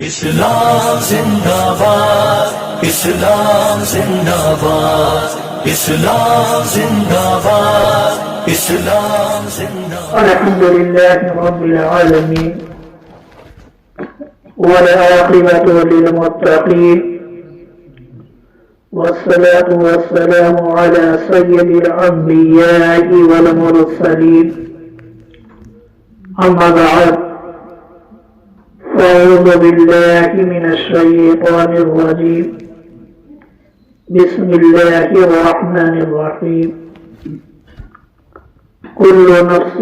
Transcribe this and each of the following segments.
اسلام زندہ باد، اسلام زندہ باد، اسلام زندہ باد، اسلام زندہ باد۔ الحمد لله رب العالمين والعاقبة للمتقين والصلاة والسلام على سيد الأنبياء والمرسلين، أما بعد، أعوذ بالله من الشيطان الرجيم، بسم الله الرحمن الرحيم، كل نفس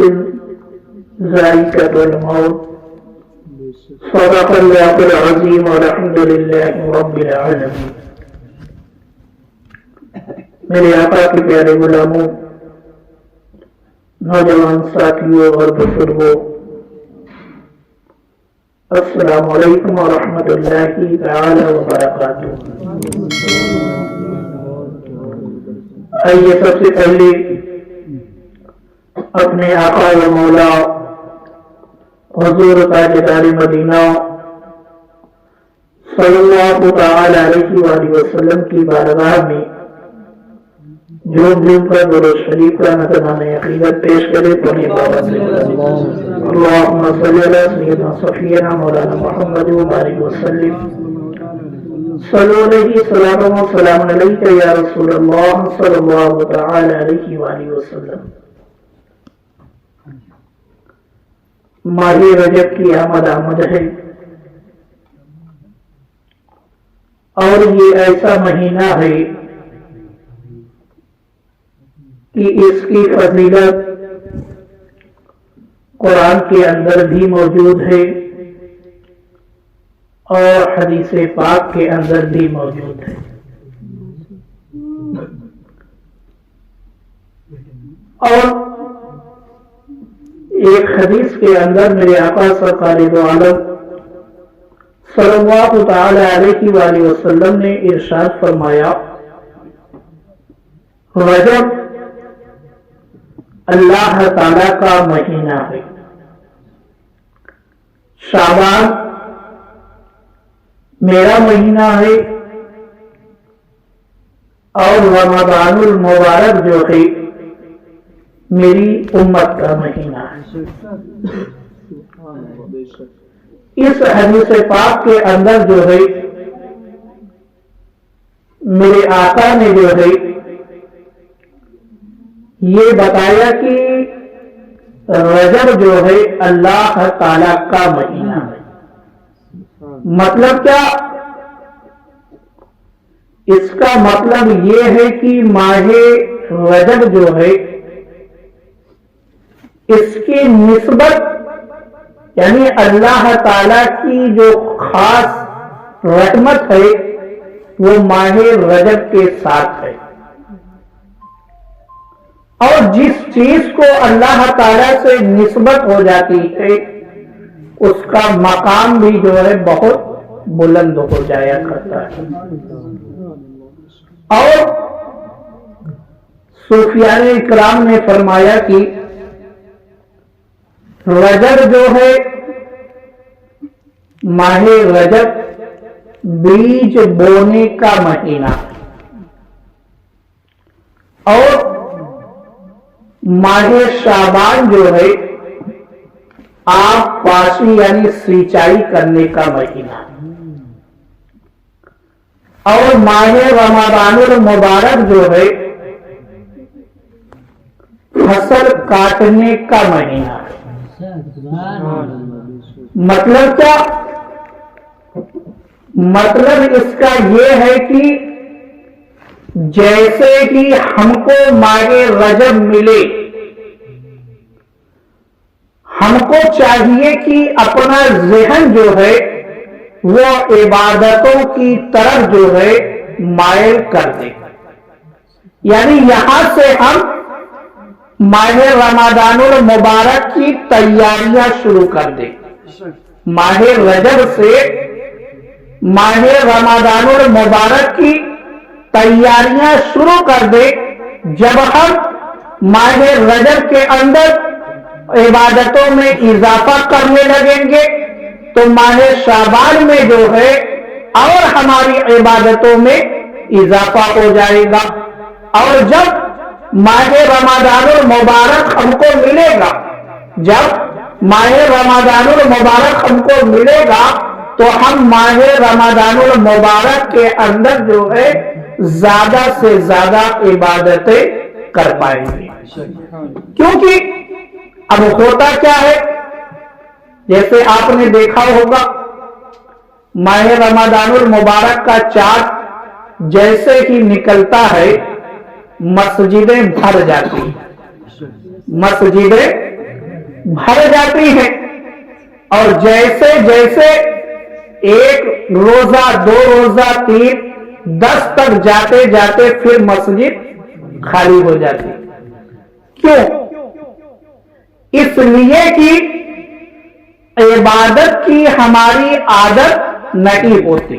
ذائقة الموت، صدق الله العظيم، والحمد لله رب العالمين۔ میرے آقا کے پیارے غلاموں، نوجوان ساتھیوں اور بزرگوں، السلام علیکم ورحمۃ اللہ تعالی وبرکاتہ۔ آئیے سب سے پہلے اپنے آقا و مولا حضور تاجدار مدینہ صلی اللہ تعالی علیہ وآلہ وسلم کی بارگاہ میں جھوم جھوم کر درود شریف کا نذرانہ عقیدت پیش کرے۔ پڑھیں بابا سے اللہم صلی علی سیدنا صفینا مولانا محمد وبارک وسلم، صلو علیہ صلاۃ و سلام علیک یا رسول اللہ صلی اللہ تعالی علیہ وآلہ وسلم۔ ماہ رجب کی آمد ہے، اور یہ ایسا مہینہ ہے کہ اس کی فضیلت قرآن کے اندر بھی موجود ہے اور حدیث پاک کے اندر بھی موجود ہے۔ اور ایک حدیث کے اندر میرے آقا سرکار دو عالم صلی اللہ تعالی علیہ وآلہ وسلم نے ارشاد فرمایا، رجب اللہ تعالی کا مہینہ ہے، شعبان میرا مہینہ ہے، اور رمضان المبارک جو ہے میری امت کا مہینہ ہے۔ اس حدیث پاک کے اندر جو ہے میرے آقا نے جو ہے یہ بتایا کہ رجب جو ہے اللہ تعالی کا مہینہ ہے۔ مطلب کیا؟ اس کا مطلب یہ ہے کہ ماہ رجب جو ہے اس کی نسبت یعنی اللہ تعالی کی جو خاص رحمت ہے وہ ماہ رجب کے ساتھ ہے، اور جس چیز کو اللہ تعالی سے نسبت ہو جاتی ہے اس کا مقام بھی جو ہے بہت بلند ہو جایا کرتا ہے۔ اور صوفیان اکرام نے فرمایا کہ رجب جو ہے ماہ رجب بیج بونے کا مہینہ ہے، اور ماہ شعبان جو ہے آب پاشی یعنی سینچائی کرنے کا مہینہ ہے، اور ماہ رمضان المبارک جو ہے فصل کاٹنے کا مہینہ ہے۔ مطلب کیا؟ مطلب اس کا یہ ہے کہ جیسے کہ ہم کو ماہ رجب ملے، ہم کو چاہیے کہ اپنا ذہن جو ہے وہ عبادتوں کی طرف جو ہے مائل کر دے، یعنی یہاں سے ہم ماہ رمضان المبارک کی تیاریاں شروع کر دیں، ماہ رجب سے ماہ رمضان المبارک کی تیاریاں شروع کر دیں۔ جب ہم ماہ رجب کے اندر عبادتوں میں اضافہ کرنے لگیں گے تو ماہ شعبان میں جو ہے اور ہماری عبادتوں میں اضافہ ہو جائے گا. اور جب ماہ رمضان المبارک ہم کو ملے گا، جب ماہ رمضان المبارک ہم کو ملے گا تو ہم ماہ رمضان المبارک کے اندر جو ہے زیادہ سے زیادہ عبادتیں کر پائیں گے. کیونکہ اب ہوتا کیا ہے، جیسے آپ نے دیکھا ہوگا ماہ رمضان المبارک کا چاند جیسے ہی نکلتا ہے مسجدیں بھر جاتی ہیں، مسجدیں بھر جاتی ہیں. اور جیسے جیسے ایک روزہ، دو روزہ، 3، 10 تک جاتے جاتے پھر مسجد خالی ہو جاتی. کیوں؟ اس لیے کہ عبادت کی ہماری عادت نہیں ہوتی،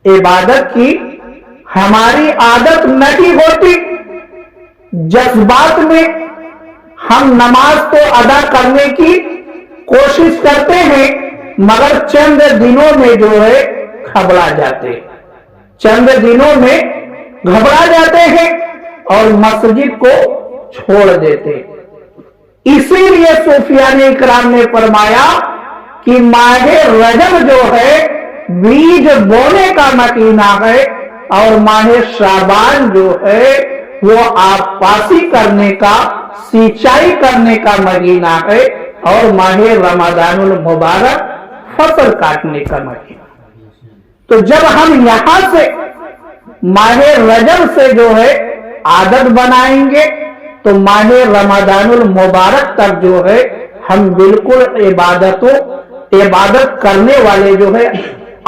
عبادت کی ہماری عادت نہیں ہوتی. جذبات میں ہم نماز کو ادا کرنے کی کوشش کرتے ہیں، مگر چند دنوں میں جو ہے گھبرا جاتے، چند دنوں میں گھبرا جاتے ہیں اور مسجد کو چھوڑ دیتے. اسی لیے صوفیان اکرام نے فرمایا کہ ماہ رجب جو ہے بیج بونے کا مہینہ ہے، اور ماہ شعبان جو ہے وہ آب پاشی کرنے کا، سینچائی کرنے کا مہینہ ہے، اور ماہ رمضان المبارک فصل کاٹنے کا مہینہ. تو جب ہم یہاں سے ماہ رجب سے جو ہے عادت بنائیں گے تو ماہ رمضان المبارک تک جو ہے ہم بالکل عبادت کرنے والے جو ہے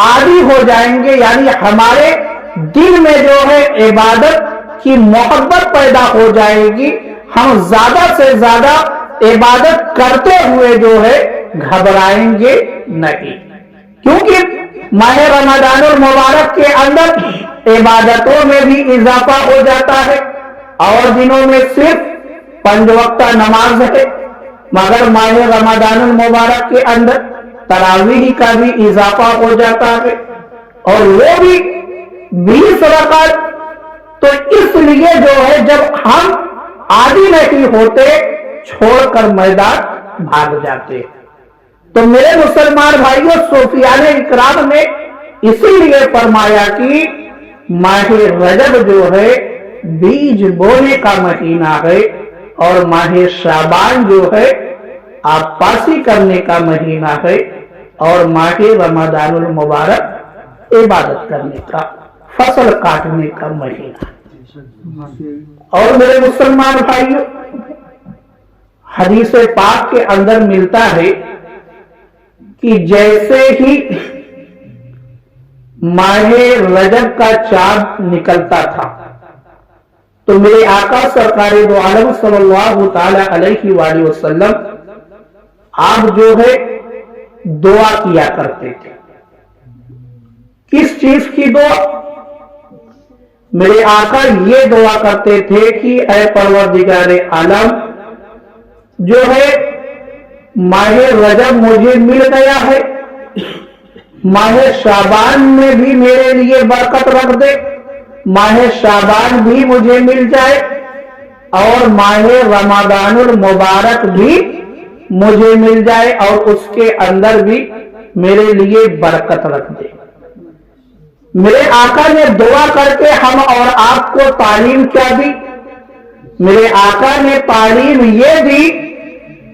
عادی ہو جائیں گے. یعنی ہمارے دل میں جو ہے عبادت کی محبت پیدا ہو جائے گی، ہم زیادہ سے زیادہ عبادت کرتے ہوئے جو ہے گھبرائیں گے نہیں. کیونکہ ماہ رمضان المبارک کے اندر عبادتوں میں بھی اضافہ ہو جاتا ہے، اور دنوں میں صرف 5 وقتہ نماز ہے، مگر ماہ رمضان المبارک کے اندر تراویح کا بھی اضافہ ہو جاتا ہے، اور وہ بھی 20 رکعت. تو اس لیے جو ہے جب ہم عادی نہیں ہوتے چھوڑ کر میدان بھاگ جاتے. تو میرے مسلمان بھائیوں، صوفیان اکرام نے اسی لیے فرمایا کہ ماہ رجب جو ہے بیج بونے کا مہینہ ہے، اور ماہ شعبان جو ہے آب پاشی کرنے کا مہینہ ہے، اور ماہ رمضان المبارک عبادت کرنے کا، فصل کاٹنے کا مہینہ. اور میرے مسلمان بھائیوں، حدیث پاک کے اندر ملتا ہے کہ جیسے ہی ماہ رجب کا چاند نکلتا تھا تو میرے آقا سرکار دو عالم صلی اللہ تعالی علیہ وآلہ وسلم آپ جو ہے دعا کیا کرتے تھے. کس چیز کی دعا؟ میرے آقا یہ دعا کرتے تھے کہ اے پروردگار عالم، جو ہے ماہ رجب مجھے مل گیا ہے، ماہ شعبان میں بھی میرے لیے برکت رکھ دے، ماہ شعبان بھی مجھے مل جائے، اور ماہ رمضان المبارک بھی مجھے مل جائے، اور اس کے اندر بھی میرے لیے برکت رکھ دے. میرے آقا نے دعا کر کے ہم اور آپ کو تعلیم کیا دی؟ میرے آقا نے تعلیم یہ دی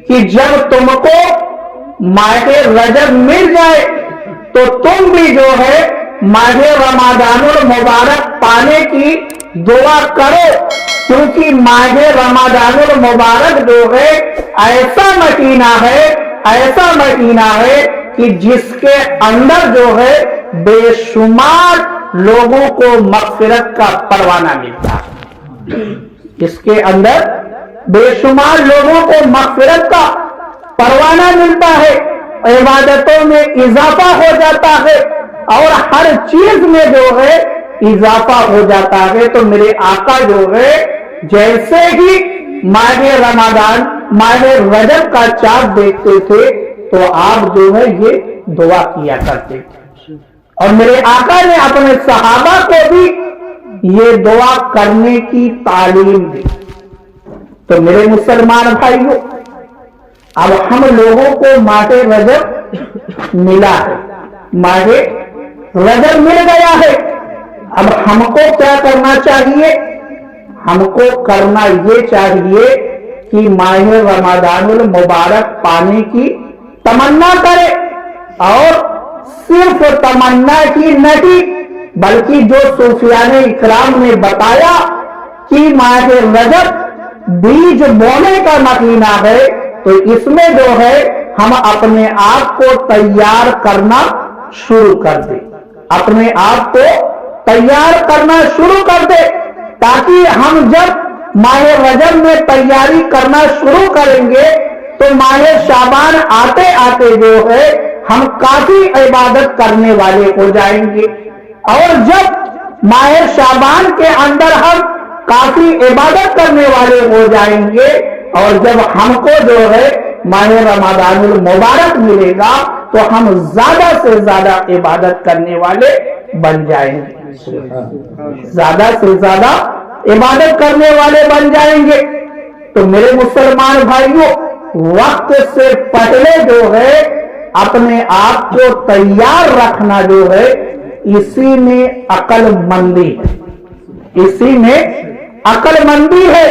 کہ جب تم کو ماہ رجب مل جائے تو تم بھی جو ہے ماہ رمضان المبارک پانے کی دعا کرو، کیونکہ ماہ رمضان المبارک جو ہے ایسا مہینہ ہے، ایسا مہینہ ہے کہ جس کے اندر جو ہے بے شمار لوگوں کو مغفرت کا پروانہ ملتا ہے. اس کے اندر بے شمار لوگوں کو مغفرت کا پروانہ ملتا ہے، عبادتوں میں اضافہ ہو جاتا ہے، اور ہر چیز میں جو ہے اضافہ ہو جاتا ہے. تو میرے آقا جو ہے جیسے ہی ماہ رمضان، ماہ رجب کا چاند دیکھتے تھے تو آپ جو ہے یہ دعا کیا کرتے تھے، اور میرے آقا نے اپنے صحابہ کو بھی یہ دعا کرنے کی تعلیم دی۔ تو میرے مسلمان بھائیوں، اب ہم لوگوں کو ماہ رجب ملا ہے، ماہ رجب مل گیا ہے، اب ہم کو کیا کرنا چاہیے؟ ہم کو کرنا یہ چاہیے کہ ماہ رمضان المبارک پانے کی تمنا کرے، اور صرف تمنا ہی نہیں بلکہ جو صوفیان اکرام نے بتایا کہ ماہ رجب بیج بونے کا مہینہ ہے، تو اس میں جو ہے ہم اپنے آپ کو تیار کرنا شروع کر دیں، اپنے آپ کو تیار کرنا شروع کر دیں، تاکہ ہم جب ماہ رجب میں تیاری کرنا شروع کریں گے تو ماہ شعبان آتے آتے جو ہے ہم کافی عبادت کرنے والے ہو جائیں گے، اور جب ماہ شعبان کے اندر ہم کافی عبادت کرنے والے ہو جائیں گے، اور جب ہم کو جو ہے ماہ رمضان المبارک ملے گا تو ہم زیادہ سے زیادہ عبادت کرنے والے بن جائیں گے، زیادہ سے زیادہ عبادت کرنے والے بن جائیں گے۔ تو میرے مسلمان بھائیوں، وقت سے پہلے جو ہے اپنے آپ کو تیار رکھنا جو ہے، اسی میں عقل مندی ہے، اسی میں عقل مندی ہے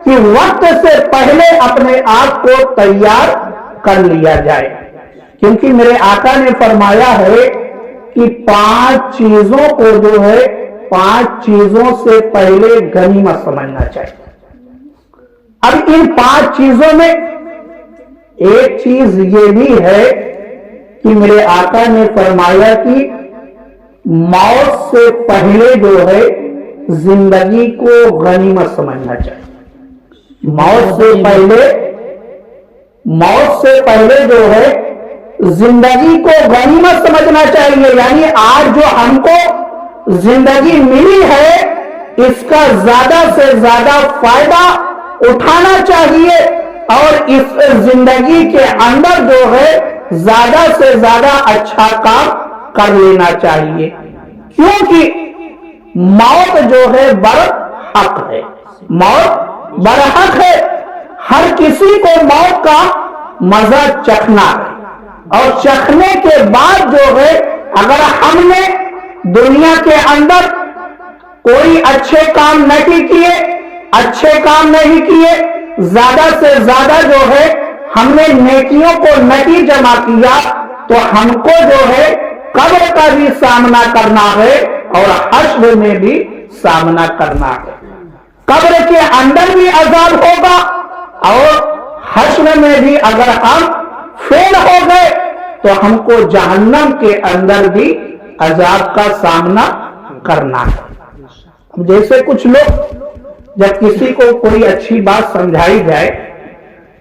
کہ وقت سے پہلے اپنے آپ کو تیار کر لیا جائے، کیونکہ میرے آقا نے فرمایا ہے کہ 5 چیزوں کو جو ہے 5 چیزوں سے پہلے غنیمت سمجھنا چاہیے۔ اب ان 5 چیزوں میں ایک چیز یہ بھی ہے کہ میرے آقا نے فرمایا کہ موت سے پہلے جو ہے زندگی کو غنیمت سمجھنا چاہیے۔ موت سے پہلے جو ہے زندگی کو غنیمت سمجھنا چاہیے، یعنی آج جو ہم کو زندگی ملی ہے اس کا زیادہ سے زیادہ فائدہ اٹھانا چاہیے، اور اس زندگی کے اندر جو ہے زیادہ سے زیادہ اچھا کام کر لینا چاہیے، کیونکہ موت جو ہے برحق ہے، موت برحق ہے، ہر کسی کو موت کا مزہ چکھنا ہے، اور چکھنے کے بعد جو ہے اگر ہم نے دنیا کے اندر کوئی اچھے کام نہیں کیے، زیادہ سے زیادہ جو ہے ہم نے نیکیوں کو نہیں جمع کیا، تو ہم کو جو ہے قبر کا بھی سامنا کرنا ہے اور حشر میں بھی سامنا کرنا ہے۔ قبر کے اندر بھی عذاب ہوگا، اور حشر میں بھی اگر ہم فیل ہو گئے تو ہم کو جہنم کے اندر بھی عذاب کا سامنا کرنا ہے۔ جیسے کچھ لوگ جب کسی کو کوئی اچھی بات سمجھائی جائے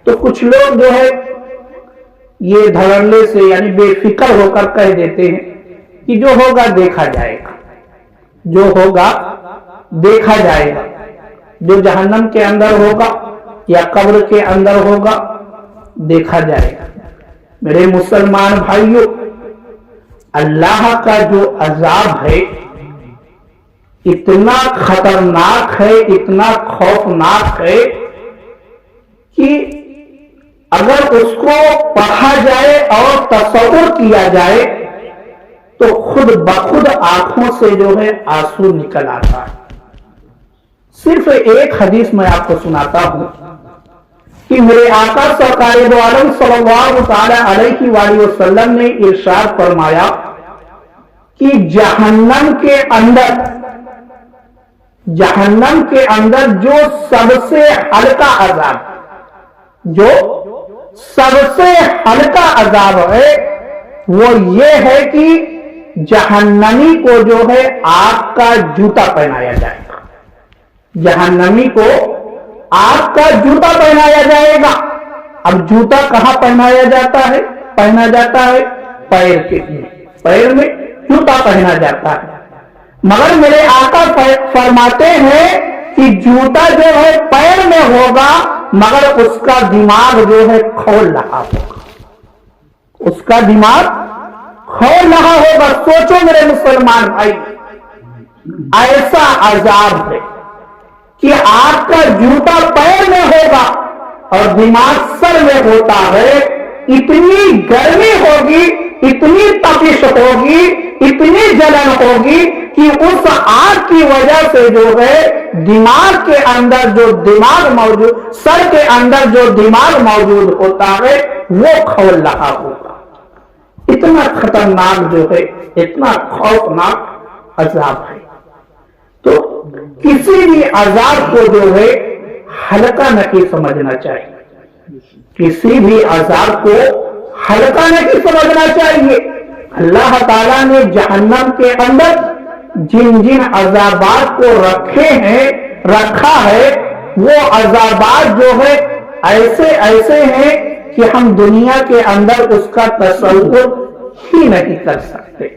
تو کچھ لوگ جو ہے یہ دھڑلے سے یعنی بے فکر ہو کر کہہ دیتے ہیں کہ جو ہوگا دیکھا جائے گا، جو ہوگا دیکھا جائے گا، جو جہنم کے اندر ہوگا یا قبر کے اندر ہوگا دیکھا جائے گا۔ میرے مسلمان بھائیوں، اللہ کا جو عذاب ہے اتنا خطرناک ہے، اتنا خوفناک ہے کہ اگر اس کو پڑھا جائے اور تصور کیا جائے تو خود بخود آنکھوں سے جو ہے آنسو نکل آتا ہے۔ صرف ایک حدیث میں آپ کو سناتا ہوں کہ میرے آقا سرکار دو عالم صلی اللہ تعالی علیہ وآلہ وسلم نے ارشاد فرمایا کہ جہنم کے اندر جو سب سے ہلکا عذاب ہے وہ یہ ہے کہ جہنمی کو جو ہے آگ کا جوتا پہنایا جائے گا، جہنمی کو آگ کا جوتا پہنایا جائے گا۔ اب جوتا کہاں پہنایا جاتا ہے؟ پہنا جاتا ہے پیر میں جوتا پہنا جاتا ہے، مگر میرے آقا فرماتے ہیں کہ جوتا جو ہے پیر میں ہوگا مگر اس کا دماغ جو ہے کھول رہا ہوگا، اس کا دماغ کھول رہا ہوگا. سوچو میرے مسلمان بھائی, ایسا عذاب ہے کہ آپ کا جوتا پیر میں ہوگا اور دماغ سر میں ہوتا ہے. اتنی گرمی ہوگی, اتنی تپش ہوگی, اتنی جلن ہوگی کہ اس آگ کی وجہ سے جو ہے دماغ کے اندر جو دماغ موجود, سر کے اندر جو دماغ موجود ہوتا ہے وہ کھول رہا ہوگا. اتنا خطرناک جو ہے, اتنا خوفناک عذاب ہے. تو کسی بھی عذاب کو جو ہے ہلکا نہیں سمجھنا چاہیے. کسی بھی عذاب کو ہلکا نہیں سمجھنا چاہیے. اللہ تعالیٰ نے جہنم کے اندر جن جن عذابات کو رکھا ہے وہ عذابات جو ہے ایسے ہیں کہ ہم دنیا کے اندر اس کا تصور ہی نہیں کر سکتے,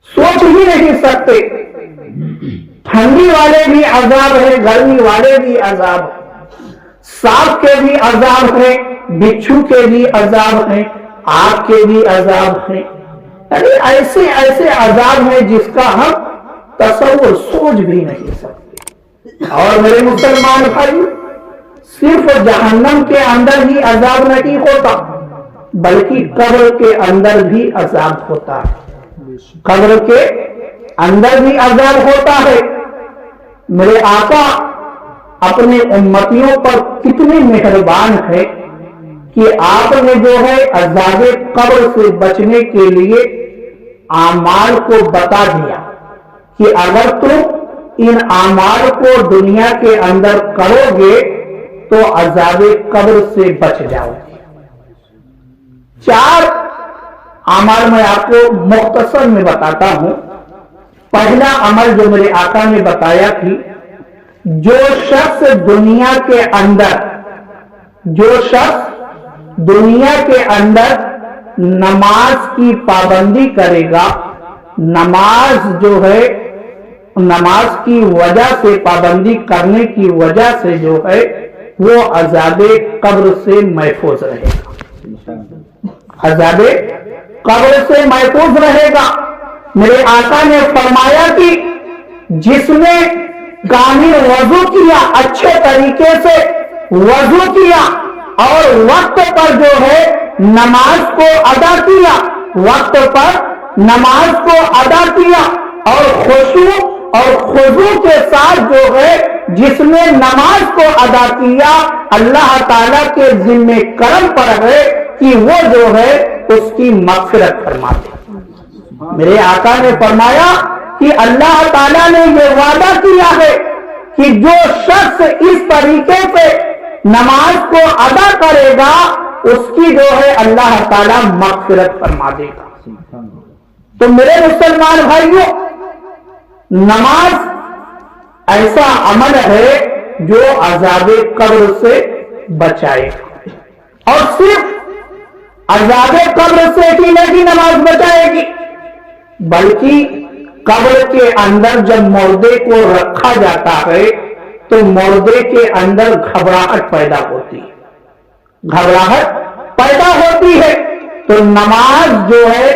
سوچ ہی نہیں سکتے. ٹھنڈی والے بھی عذاب ہے, گرمی والے بھی عذاب ہے, سانپ کے بھی عذاب ہیں, بچھو کے بھی عذاب ہیں, آگ کے بھی عذاب ہیں. یعنی ایسے عذاب ہیں جس کا ہم تصور سوچ بھی نہیں سکتے. اور میرے مسلمان بھائی, صرف جہنم کے اندر ہی عذاب نہیں ہوتا بلکہ قبر کے اندر بھی عذاب ہوتا ہے. قبر کے اندر بھی عذاب ہوتا ہے. میرے آقا اپنے امتیوں پر کتنے مہربان ہے کہ آپ نے جو ہے عذاب قبر سے بچنے کے لیے اعمال کو بتا دیا کہ اگر تم ان اعمال کو دنیا کے اندر کرو گے تو عذاب قبر سے بچ جاؤ گے. 4 اعمال میں آپ کو مختصر میں بتاتا ہوں. پہلا عمل جو میرے آقا نے بتایا کہ جو شخص دنیا کے اندر نماز کی پابندی کرے گا, نماز جو ہے نماز کی وجہ سے, پابندی کرنے کی وجہ سے جو ہے وہ عذاب قبر سے محفوظ رہے گا. عذاب قبر سے محفوظ رہے گا. میرے آقا نے فرمایا کہ جس نے کامل وضو کیا, اچھے طریقے سے وضو کیا اور وقت پر جو ہے نماز کو ادا کیا, وقت پر نماز کو ادا کیا اور خشوع اور خضوع کے ساتھ جو ہے جس نے نماز کو ادا کیا, اللہ تعالیٰ کے ذمہ کرم پر ہے کہ وہ جو ہے اس کی مغفرت فرماتے. میرے آقا نے فرمایا کہ اللہ تعالیٰ نے یہ وعدہ کیا ہے کہ جو شخص اس طریقے سے نماز کو ادا کرے گا اس کی جو ہے اللہ تعالیٰ مغفرت فرما دے گا. تو میرے مسلمان بھائیوں, نماز ایسا عمل ہے جو عذاب قبر سے بچائے گا, اور صرف عذاب قبر سے ہی نہیں نماز بچائے گی بلکہ قبر کے اندر جب مردے کو رکھا جاتا ہے تو مردے کے اندر گھبراہٹ پیدا ہوتی ہے, تو نماز جو ہے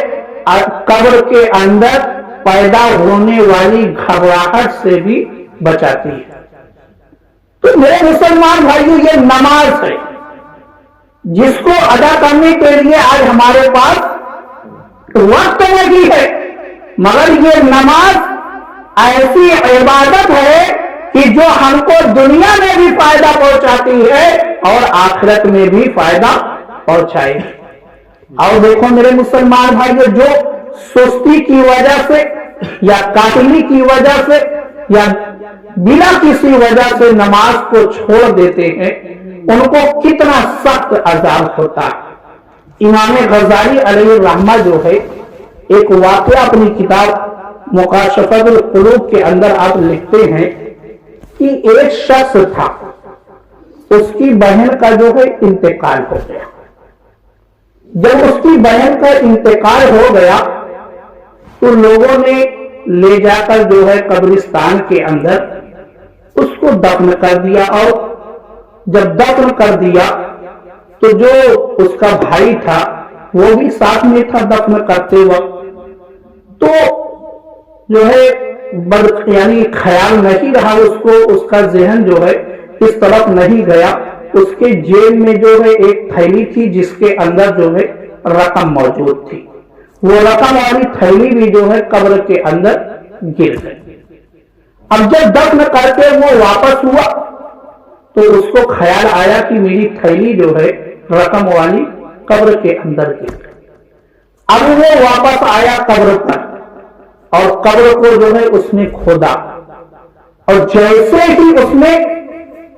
قبر کے اندر پیدا ہونے والی گھبراہٹ سے بھی بچاتی ہے. تو میرے مسلمان بھائیوں, یہ نماز ہے جس کو ادا کرنے کے لیے آج ہمارے پاس وقت نہیں ہے, مگر یہ نماز ایسی عبادت ہے کہ جو ہم کو دنیا میں بھی فائدہ پہنچاتی ہے اور آخرت میں بھی فائدہ پہنچائے گی. اور دیکھو میرے مسلمان بھائیوں, جو سستی کی وجہ سے یا کاہلی کی وجہ سے یا بلا کسی وجہ سے نماز کو چھوڑ دیتے ہیں ان کو کتنا سخت عذاب ہوتا ہے. امام غزالی علیہ الرحمہ جو ہے ایک واقعہ اپنی کتاب مکاشفۃ القلوب کے اندر آپ لکھتے ہیں کہ ایک شخص تھا, اس کی بہن کا جو ہے انتقال ہو گیا. جب اس کی بہن کا انتقال ہو گیا تو لوگوں نے لے جا کر جو ہے قبرستان کے اندر اس کو دفن کر دیا, اور جب دفن کر دیا تو جو اس کا بھائی تھا وہ بھی ساتھ میں تھا دفن کرتے وقت. تو جو ہے یعنی خیال نہیں رہا اس کو، اس کا ذہن جو ہے اس طرف نہیں گیا. اس کے جیب میں جو ہے ایک تھیلی تھی جس کے اندر جو ہے رقم موجود تھی. وہ رقم والی تھیلی بھی جو ہے قبر کے اندر گر گئی. اب جب دفن کر کے وہ واپس ہوا تو اس کو خیال آیا کہ میری تھیلی جو ہے رقم والی قبر کے اندر گر گئی. اب وہ واپس آیا قبر پر اور قبر کو جو ہے اس نے کھودا، اور جیسے ہی اس نے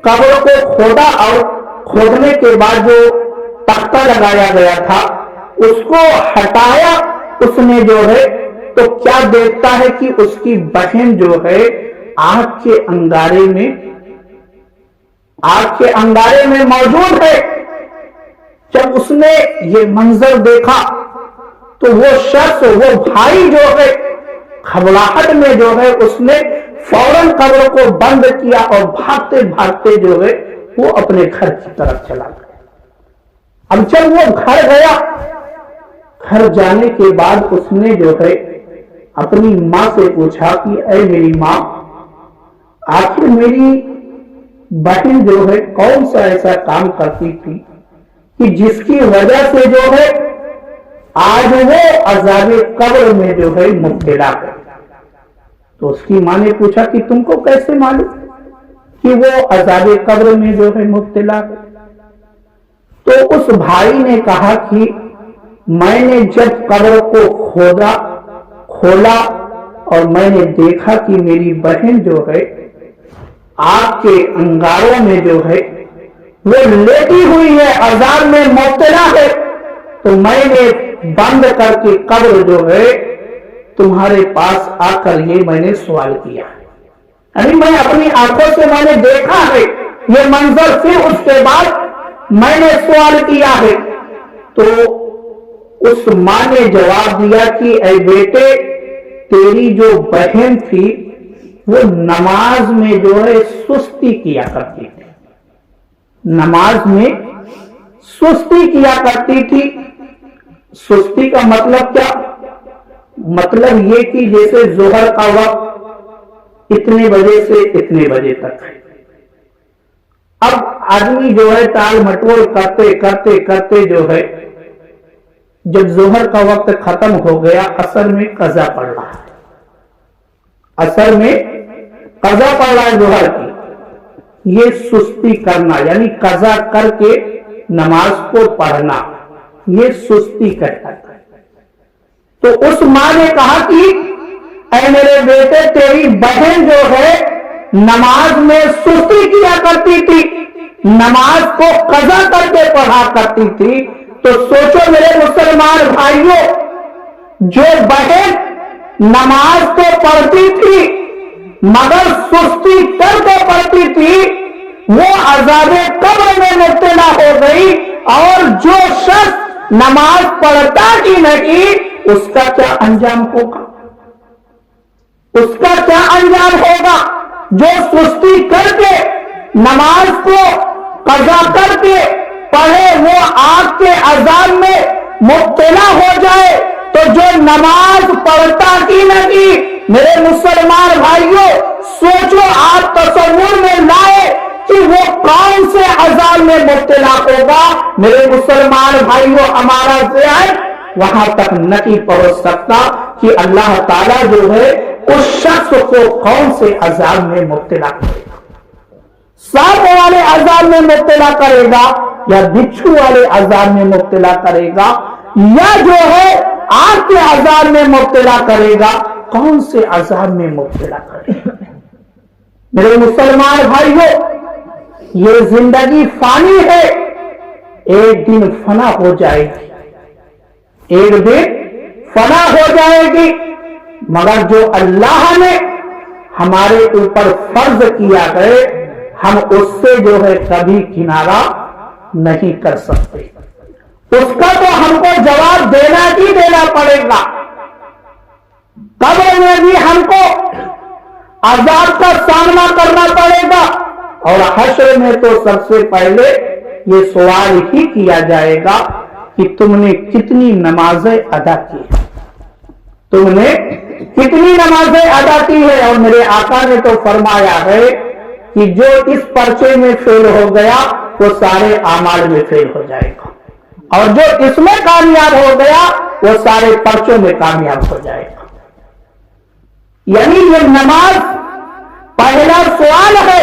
قبر کو کھودا اور کھودنے کے بعد جو تختہ لگایا گیا تھا اس کو ہٹایا اس نے جو ہے، تو کیا دیکھتا ہے کہ اس کی بہن جو ہے آگ کے انگارے میں موجود ہے. جب اس نے یہ منظر دیکھا تو وہ شخص، وہ بھائی جو ہے گھبراہٹ میں جو ہے اس نے فوراً قبر کو بند کیا اور بھاگتے بھاگتے جو ہے وہ اپنے گھر کی طرف چلا گیا. اب جب وہ گھر گیا، گھر جانے کے بعد اس نے جو ہے اپنی ماں سے پوچھا کہ اے میری ماں، آخر میری بہن جو ہے کون سا ایسا کام کرتی تھی کہ جس کی وجہ سے جو ہے آج وہ عذاب قبر میں جو ہے مبتلا ہے. تو اس کی ماں نے پوچھا کہ تم کو کیسے معلوم کہ وہ عذاب قبر میں جو ہے مبتلا ہے؟ تو اس بھائی نے کہا کہ میں نے جب قبر کو کھولا اور میں نے دیکھا کہ میری بہن جو ہے آگ کے انگاروں میں جو ہے وہ لیٹی ہوئی ہے، عذاب میں مبتلا ہے، تو میں نے بند کر کے قبر جو ہے تمہارے پاس آ کر یہ میں نے سوال کیا. یعنی میں اپنی آنکھوں سے میں نے دیکھا ہے یہ منظر، پھر اس کے بعد میں نے سوال کیا ہے. تو اس ماں نے جواب دیا کہ اے بیٹے، تیری جو بہن تھی وہ نماز میں جو ہے سستی کیا کرتی تھی. نماز میں سستی کیا کرتی تھی. سستی کا مطلب کیا؟ مطلب یہ کہ جیسے ظہر کا وقت اتنے بجے سے اتنے بجے تک ہے. اب آدمی جو ہے ٹال مٹول کرتے کرتے کرتے جو ہے جب ظہر کا وقت ختم ہو گیا، عصر میں قضا پڑ رہا ہے، عصر میں قضا پڑ رہا ہے ظہر کی. یہ سستی کرنا یعنی قضا کر کے نماز کو پڑھنا، یہ سستی کہتا ہے. تو اس ماں نے کہا کہ اے میرے بیٹے، تیری بہن جو ہے نماز میں سستی کیا کرتی تھی، نماز کو قضا کر کے پڑھا کرتی تھی. تو سوچو میرے مسلمان بھائیوں، جو بہن نماز تو پڑھتی تھی مگر سستی کر کے پڑھتی تھی، وہ عذاب قبر میں مبتلا ہو گئی. اور جو شخص نماز پڑھتا ہی نہیں، اس کا کیا انجام ہوگا؟ اس کا کیا انجام ہوگا؟ جو سستی کر کے نماز کو قضا کر کے پڑھے وہ آگ کے عذاب میں مبتلا ہو جائے. تو جو نماز پڑھتا ہی نہیں، میرے مسلمان بھائیوں سوچو، آپ تصور میں لائے کہ وہ کون سے عذاب میں مبتلا ہوگا. میرے مسلمان بھائیوں، ہمارا ذہن وہاں تک نہیں پہنچ سکتا کہ اللہ تعالیٰ جو ہے اس شخص کو کون سے عذاب میں مبتلا کرے گا. سانپ والے عذاب میں مبتلا کرے گا یا بچھو والے عذاب میں مبتلا کرے گا یا جو ہے آگ کے عذاب میں مبتلا کرے گا؟ کون سے عذاب میں مبتلا کرے گا؟ میرے مسلمان بھائیوں، یہ زندگی فانی ہے، ایک دن فنا ہو جائے گی، ایک دن فنا ہو جائے گی. مگر جو اللہ نے ہمارے اوپر فرض کیا ہے ہم اس سے جو ہے کبھی کنارہ نہیں کر سکتے. اس کا تو ہم کو جواب دینا ہی دینا پڑے گا. قبر میں بھی ہم کو عذاب کا سامنا کرنا پڑے گا، اور حشر میں تو سب سے پہلے یہ سوال ہی کیا جائے گا کہ تم نے کتنی نمازیں ادا کی ہے، تم نے کتنی نمازیں ادا کی ہے۔ اور میرے آقا نے تو فرمایا ہے کہ جو اس پرچے میں فیل ہو گیا وہ سارے اعمال میں فیل ہو جائے گا، اور جو اس میں کامیاب ہو گیا وہ سارے پرچوں میں کامیاب ہو جائے گا۔ یعنی یہ نماز پہلا سوال ہے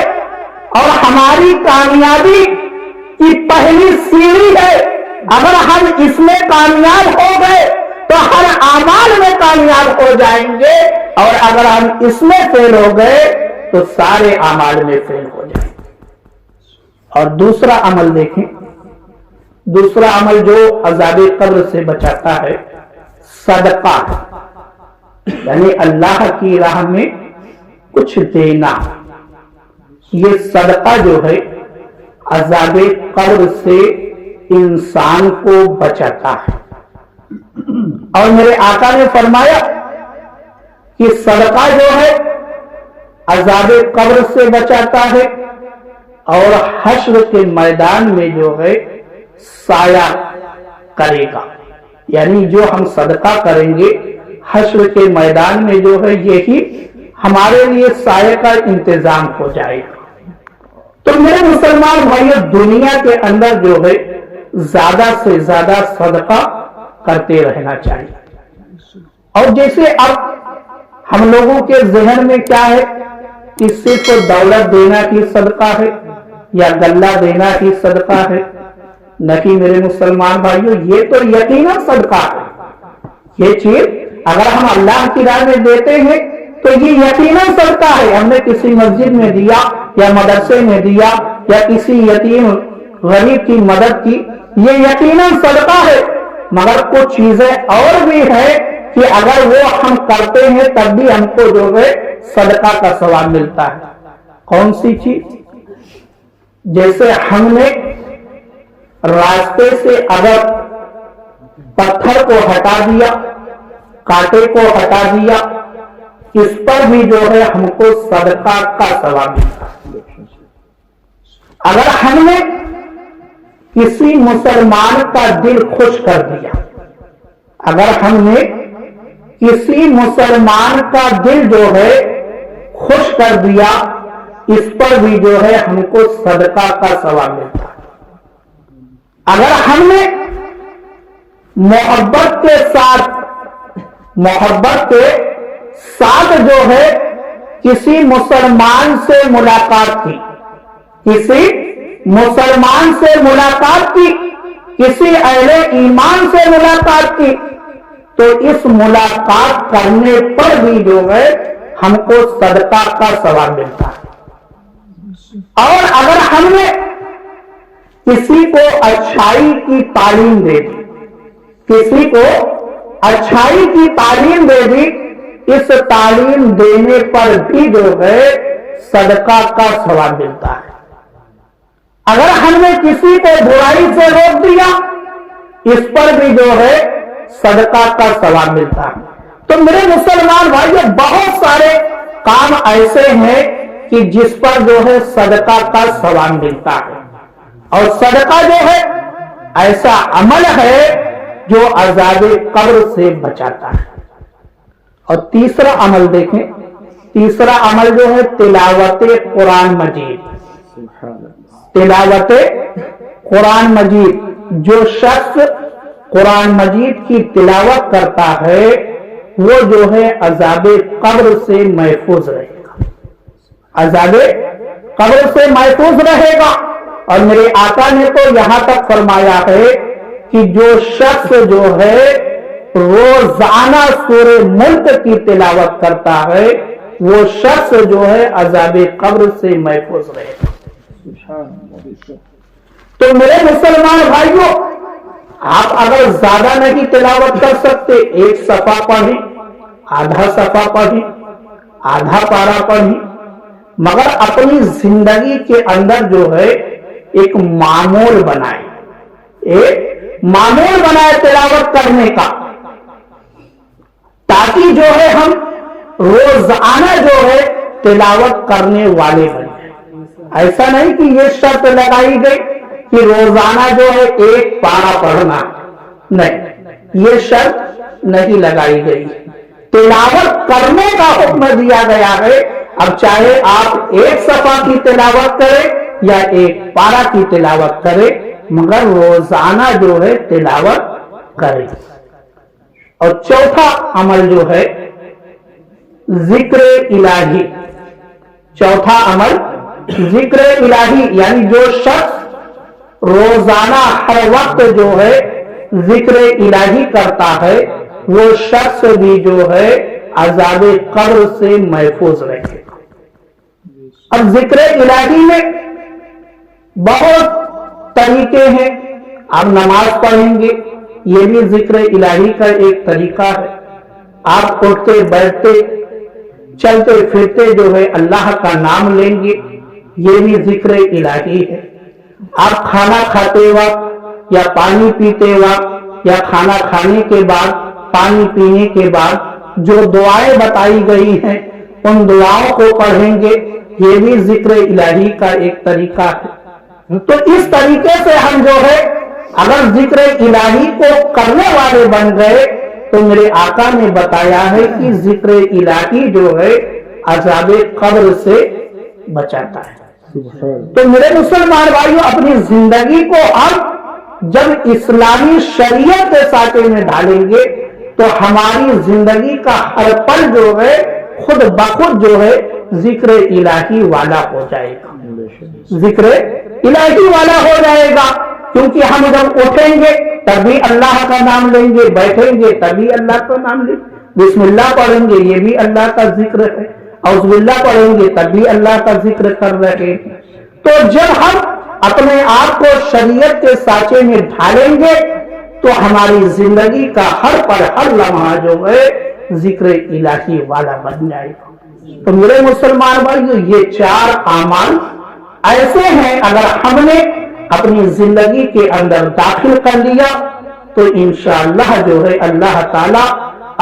اور ہماری کامیابی کی پہلی سیڑھی ہے۔ اگر ہم اس میں کامیاب ہو گئے تو ہر اعمال میں کامیاب ہو جائیں گے، اور اگر ہم اس میں فیل ہو گئے تو سارے اعمال میں فیل ہو جائیں گے۔ اور دوسرا عمل دیکھیں، دوسرا عمل جو عذاب قبر سے بچاتا ہے صدقہ، یعنی اللہ کی راہ میں کچھ دینا۔ یہ صدقہ جو ہے عذاب قبر سے انسان کو بچاتا ہے۔ اور میرے آقا نے فرمایا کہ صدقہ جو ہے عذاب قبر سے بچاتا ہے، اور حشر کے میدان میں جو ہے سایہ کرے گا۔ یعنی جو ہم صدقہ کریں گے حشر کے میدان میں جو ہے یہی ہمارے لیے سایہ کا انتظام ہو جائے گا۔ تو میرے مسلمان بھائیوں، دنیا کے اندر جو ہے زیادہ سے زیادہ صدقہ کرتے رہنا چاہیے۔ اور جیسے اب ہم لوگوں کے ذہن میں کیا ہے کہ صرف دولت دینا ہی صدقہ ہے یا غلہ دینا ہی صدقہ ہے، نہیں میرے مسلمان بھائیوں، یہ تو یقیناً صدقہ ہے۔ یہ چیز اگر ہم اللہ کی راہ میں دیتے ہیں تو یہ یقیناً صدقہ ہے۔ ہم نے کسی مسجد میں دیا یا مدرسے میں دیا یا کسی یتیم غریب کی مدد کی، یہ یقیناً صدقہ ہے۔ مگر کچھ چیزیں اور بھی ہیں کہ اگر وہ ہم کرتے ہیں تب بھی ہم کو جو ہے صدقہ کا ثواب ملتا ہے۔ کون سی چیز؟ جیسے ہم نے راستے سے اگر پتھر کو ہٹا دیا، کانٹے کو ہٹا دیا، اس پر بھی جو ہے ہم کو صدقہ کا ثواب ملتا ہے۔ اگر ہم نے کسی مسلمان کا دل خوش کر دیا، اگر ہم نے کسی مسلمان کا دل جو ہے خوش کر دیا، اس پر بھی جو ہے ہم کو صدقہ کا ثواب ملتا ہے۔ اگر ہم نے محبت کے ساتھ جو ہے کسی مسلمان سے ملاقات کی، کسی مسلمان سے ملاقات کی، کسی اہل ایمان سے ملاقات کی، تو اس ملاقات کرنے پر بھی جو ہے ہم کو صدقہ کا ثواب ملتا ہے۔ اور اگر ہم نے کسی کو اچھائی کی تعلیم دے دی، کسی کو اچھائی کی تعلیم دے دی، اس تعلیم دینے پر بھی جو ہے صدقہ کا ثواب ملتا ہے۔ اگر ہم نے کسی کو برائی سے روک دیا، اس پر بھی جو ہے صدقہ کا ثواب ملتا ہے۔ تو میرے مسلمان بھائیوں، بہت سارے کام ایسے ہیں کہ جس پر جو ہے صدقہ کا ثواب ملتا ہے، اور صدقہ جو ہے ایسا عمل ہے جو عذاب قبر سے بچاتا ہے۔ اور تیسرا عمل دیکھیں، تیسرا عمل جو ہے تلاوت قرآن مجید، تلاوت قرآن مجید۔ جو شخص قرآن مجید کی تلاوت کرتا ہے وہ جو ہے عذاب قبر سے محفوظ رہے گا، عذاب قبر سے محفوظ رہے گا۔ اور میرے آقا نے تو یہاں تک فرمایا ہے کہ جو شخص جو ہے روزانہ سورہ ملک کی تلاوت کرتا ہے وہ شخص جو ہے عذاب قبر سے محفوظ رہے گا۔ تو میرے مسلمان بھائیوں، آپ اگر زیادہ نہیں تلاوت کر سکتے، ایک صفحہ پڑھیں، آدھا صفحہ پڑھیں، آدھا پارہ پڑھیں، مگر اپنی زندگی کے اندر جو ہے ایک معمول بنائیں، ایک معمول بنائے تلاوت کرنے کا، تاکہ جو ہے ہم روزانہ جو ہے تلاوت کرنے والے بن جائیں۔ ایسا نہیں کہ یہ شرط لگائی گئی کہ روزانہ جو ہے ایک پارہ پڑھنا، نہیں، یہ شرط نہیں لگائی گئی۔ تلاوت کرنے کا حکم دیا گیا ہے، اب چاہے آپ ایک صفحہ کی تلاوت کریں یا ایک پارہ کی تلاوت کریں، مگر روزانہ جو ہے تلاوت کریں۔ اور چوتھا عمل جو ہے ذکر الہی، چوتھا عمل ذکر الہی، یعنی جو شخص روزانہ ہر وقت جو ہے ذکر الہی کرتا ہے وہ شخص بھی جو ہے عذاب قبر سے محفوظ رہے گا۔ اب ذکر الہی میں بہت طریقے ہیں، آپ نماز پڑھیں گے یہ بھی ذکر الہی کا ایک طریقہ ہے، آپ اٹھتے بیٹھتے چلتے پھرتے جو ہے اللہ کا نام لیں گے یہ بھی ذکر الہی ہے، آپ کھانا کھاتے وقت یا پانی پیتے وقت یا کھانا کھانے کے بعد پانی پینے کے بعد جو دعائیں بتائی گئی ہیں ان دعاؤں کو پڑھیں گے یہ بھی ذکر الہی کا ایک طریقہ ہے۔ تو اس طریقے سے ہم جو ہے اگر ذکر الہی کو کرنے والے بن گئے تو میرے آقا نے بتایا ہے کہ ذکر الہی جو ہے عذاب قبر سے بچاتا ہے۔ تو میرے مسلمان بھائیوں، اپنی زندگی کو ہم جب اسلامی شریعت کے ساتھ میں ڈالیں گے تو ہماری زندگی کا ہر پل جو ہے خود بخود جو ہے ذکر الہی والا ہو جائے گا، ذکر الہی والا ہو جائے گا، کیونکہ ہم جب اٹھیں گے تبھی اللہ کا نام لیں گے، بیٹھیں گے تبھی اللہ کا نام لیں گے، بسم اللہ پڑھیں گے یہ بھی اللہ کا ذکر ہے، اعوذ باللہ پڑھیں گے تبھی اللہ کا ذکر کر رہے ہیں۔ تو جب ہم اپنے آپ کو شریعت کے سانچے میں ڈھالیں گے تو ہماری زندگی کا ہر پل ہر لمحہ جو ہے ذکر الہی والا بن جائے گا۔ تو میرے مسلمان بھائیو، یہ چار اعمال ایسے ہیں اگر ہم نے اپنی زندگی کے اندر داخل کر لیا تو انشاءاللہ جو ہے اللہ تعالیٰ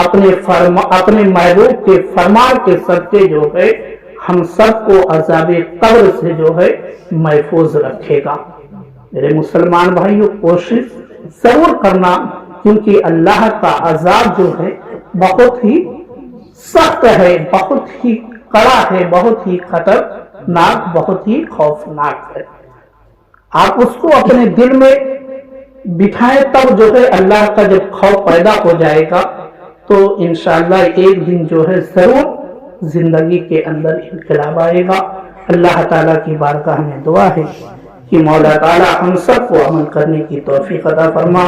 اپنے محبوب کے فرمان کے صدقے جو ہے ہم سب کو عذاب قبر سے جو ہے محفوظ رکھے گا۔ میرے مسلمان بھائیو، کوشش ضرور کرنا، کیونکہ اللہ کا عذاب جو ہے بہت ہی سخت ہے، بہت ہی کڑا ہے، بہت ہی خطرناک، بہت ہی خوفناک ہے۔ آپ اس کو اپنے دل میں بٹھائیں تب جو ہے اللہ کا جب خوف پیدا ہو جائے گا تو انشاءاللہ ایک دن جو ہے ضرور زندگی کے اندر انقلاب آئے گا۔ اللہ تعالیٰ کی بارگاہ میں دعا ہے کہ مولا تعالیٰ ہم سب کو عمل کرنے کی توفیق عطا فرما۔